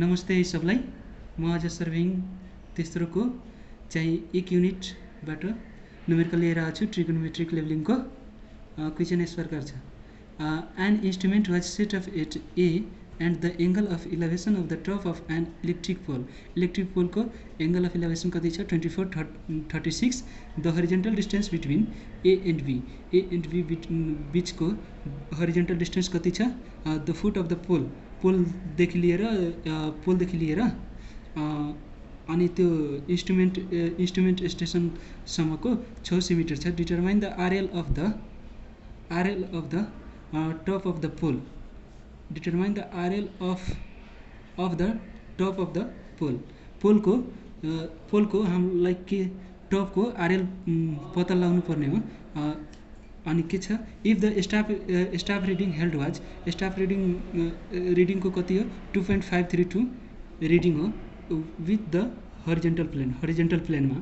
नमस्ते सबलाई। म आज सर्भिङ तेस्रोको चाहिँ 1 युनिटबाट न्युमेरिकल लिएर आएको छु। ट्रिगोनोमेट्रिक लेभलिङको क्वेसन यस प्रकार छ। An instrument was set up at A and the angle of elevation of the top of an electric pole. Electric pole को angle of elevation कति छ 2436. The horizontal distance between A and B. A and B बीच को horizontal distance कति छ? The foot of the pole. पोल देखि लिएर अनि त्यो इन्स्ट्रुमेन्ट स्टेसनसम्मको 600 मिटर छ। Determine the RL of the top of the pole. Determine the RL of the top of the pole. पोल को हामीलाई के टप को RL पत्ता लगाउनु पर्ने हो। अनि के छ? If the staff reading held was, staff reading को कति हो 2.532 रिडिङ हो विथ द हरिजेन्टल प्लेनमा।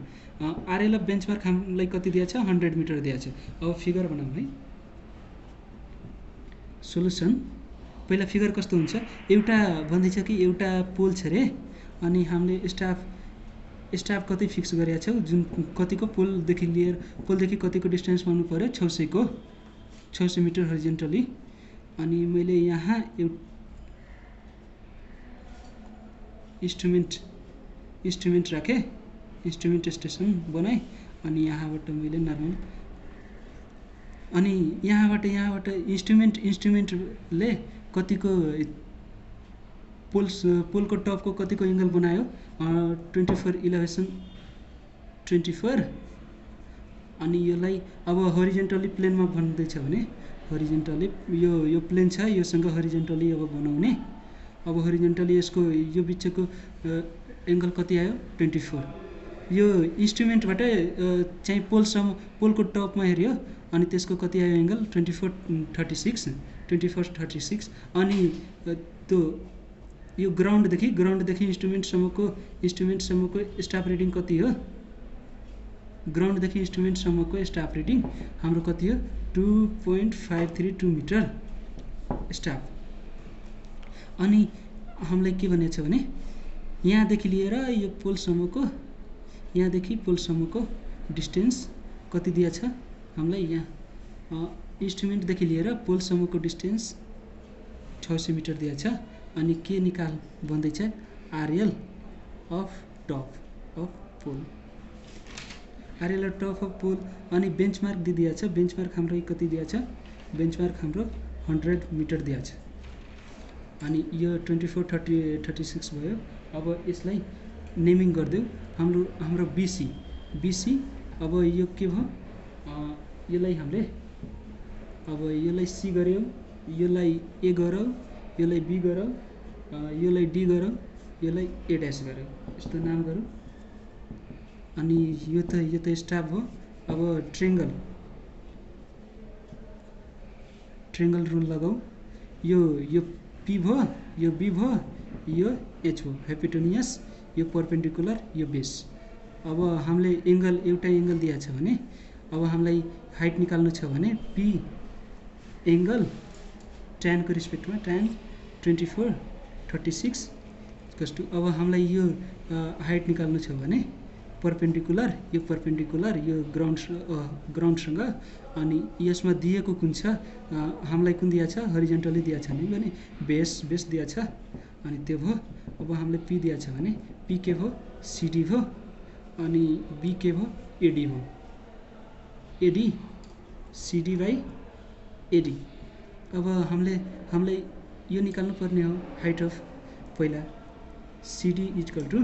RL अफ बेन्चमार्क हामीलाई कति दिएको छ 100 मिटर दिएको छ। अब फिगर बनाऊँ है। सोलुसन पहिला फिगर कस्तो हुन्छ? एउटा भन्दैछ कि एउटा पोल छ रे, अनि हामीले स्टाफ कति फिक्स गरेका छौँ, जुन कतिको पोलदेखि कतिको डिस्टेन्समा हुनु पर्यो 600 मिटर हरिजेन्टली। अनि मैले यहाँ इन्स्ट्रुमेन्ट राखेँ, इन्स्ट्रुमेन्ट स्टेसन बनाएँ। अनि यहाँबाट मैले नर्मल, अनि यहाँबाट इन्स्ट्रुमेन्टले कतिको पोलको टपको कतिको एङ्गल बनायो 24 इलेभेसन 24। अनि यसलाई अब हरिजेन्टली प्लेनमा भन्दैछ भने हरिजेन्टली यो प्लेन छ, योसँग हरिजेन्टली अब बनाउने। अब हरिजेन्टली यसको यो बिचको एङ्गल कति आयो 24। यो इन्स्ट्रुमेन्टबाट चाहिँ पोलको टपमा हेऱ्यो, अनि त्यसको कति आयो एङ्गल 2436। अनि त्यो यो ग्राउन्डदेखि इन्स्ट्रुमेन्टसम्मको स्टाफ रिडिङ कति हो? ग्राउन्डदेखि इन्स्ट्रुमेन्टसम्मको स्टाफ रिडिङ हाम्रो कति हो 2.532 मिटर स्टाफ। अनि हामीलाई के भनेको छ भने यहाँदेखि लिएर यो पोलसम्मको डिस्टेन्स कति दिएको छ हामीलाई? यहाँ इन्स्ट्रुमेन्टदेखि लिएर पोलसम्मको डिस्टेन्स 600 मिटर दिएको छ। अनि के निकाल भन्दैछ? RL of top of pole, RL of top of pole. अनि बेन्चमार्क दिएको छ, बेन्चमार्क हाम्रो कति दिएको छ? बेन्चमार्क हाम्रो 100 मिटर दिएको छ। अनि यो 2436 भयो। अब यसलाई नेमिङ गरिदेऊ। हाम्रो BC। अब यो के भयो? यसलाई हामीले अब यसलाई C गऱ्यौँ, यसलाई A गरौँ, यसलाई B गरौँ, यसलाई D गरौँ, यसलाई A' गरौँ, यस्तो नाम गरौँ। अनि यो त स्टाफ हो। अब ट्रेङ्गल रुल लगाऊ। यो P भयो, यो B भयो, यो H भयो, हाइपोटेन्युस, यो परपेन्डिकुलर, यो बेस। अब हामीले एउटा एङ्गल दिएको छ भने अब हामीलाई हाइट निकाल्नु छ भने P एङ्गल tan को रिस्पेक्टमा tan 2436 कस्तो। अब हामीलाई यो हाइट निकाल्नु छ भने परपेन्डिकुलर, यो ग्राउन्डसँग। अनि यसमा दिएको कुन छ? हामीलाई कुन दिएको छ? हरिजेन्टली दिएको छ भने बेस दिएको छ। अनि त्यो भयो। अब हामीले P दिएको छ भने P के भयो? CD भयो। अनि B के भयो? AD भयो। AD CD by AD। अब हामीले यो निकाल्नु पर्ने हो हाइट अफ पहिला CD equal to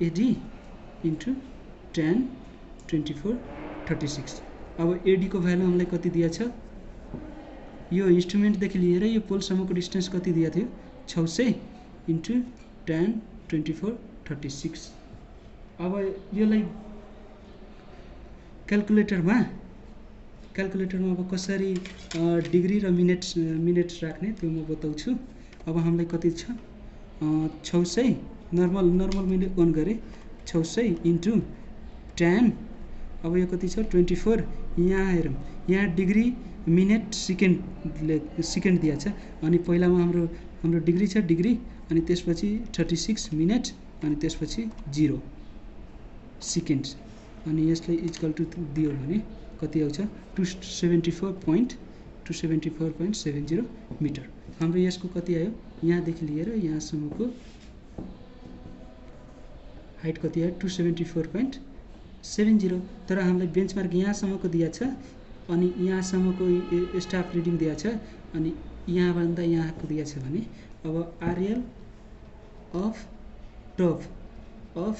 AD into tan 2436। अब AD को भ्यालु हामीलाई कति दिएको छ? यो इन्स्ट्रुमेन्टदेखि लिएर यो पोलसम्मको डिस्टेन्स कति दिएको थियो 600 इन्टु tan 2436। अब यसलाई क्यालकुलेटरमा अब कसरी डिग्री र मिनेट राख्ने त्यो म बताउँछु। अब हामीलाई कति छ 600 नर्मल मैले अन गरेँ 600 इन्टु tan। अब यो कति छ 24। यहाँ हेरौँ, यहाँ डिग्री मिनेट सेकेन्ड दिएको छ। अनि पहिलामा हाम्रो डिग्री छ, डिग्री अनि त्यसपछि 36 मिनट अनि त्यसपछि 0 सेकेन्ड अनि यसले इक्वल टु दियो भने कति आउँछ 274.70 मिटर। हाम्रो यसको कति आयो यहाँदेखि लिएर यहाँसम्मको हाइट कति आयो 274.70 तर हामीलाई बेन्चमार्क यहाँसम्मको दिएको छ अनि यहाँसम्मको स्टाफ रिडिङ दिएको छ अनि यहाँभन्दा यहाँको दिएको छ भने अब RL of top of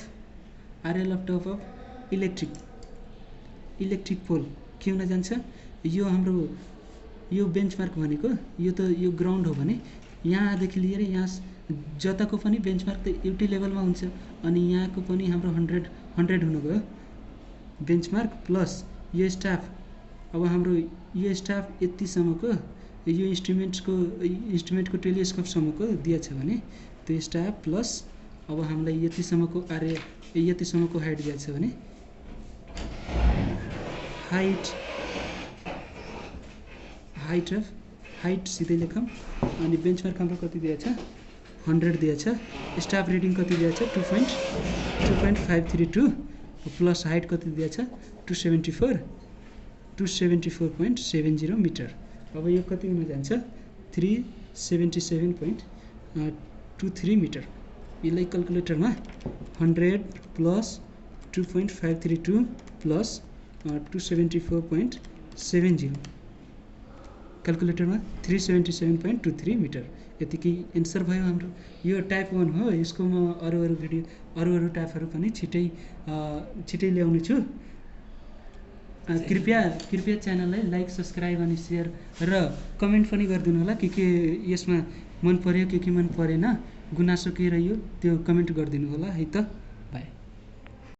electric pole के हुन जान्छ यो हाम्रो यो बेन्चमार्क भनेको यो ग्राउन्ड हो भने यहाँदेखि लिएर यहाँ जताको पनि बेन्चमार्क त एउटै लेभलमा हुन्छ अनि यहाँको पनि हाम्रो 100 हुनु गयो बेन्चमार्क प्लस यो स्टाफ अब हाम्रो यो स्टाफ यतिसम्मको यो इन्स्ट्रुमेन्टको टेलिस्कोपसम्मको दिएको छ भने त्यो स्टाफ प्लस अब हामीलाई यतिसम्मको यतिसम्मको हाइट दिएको छ भने हाइट सिधै लेखौँ अनि बेन्चमार्क हाम्रो कति दिएको छ 100 दिएको छ स्टाफ रिडिङ कति दिएको छ 2.532 प्लस हाइट कति दिएको छ 274.70 मिटर। अब यो कति हुन जान्छ 377.23 मिटर। यसलाई क्याल्कुलेटरमा 100 प्लस 2.532 प्लस 274.70 क्याल्कुलेटरमा 377.23 मिटर यतिकै एन्सर भयो हाम्रो। यो टाइप 1 हो यसको म अरू भिडियो अरू टाइपहरू पनि छिटै ल्याउने छु। कृपया च्यानललाई लाइक सब्सक्राइब अनि सेयर र कमेन्ट पनि गरिदिनु होला के यसमा मन पर्यो के मन परेन गुनासो के रह्यो त्यो कमेन्ट गरिदिनु होला है त।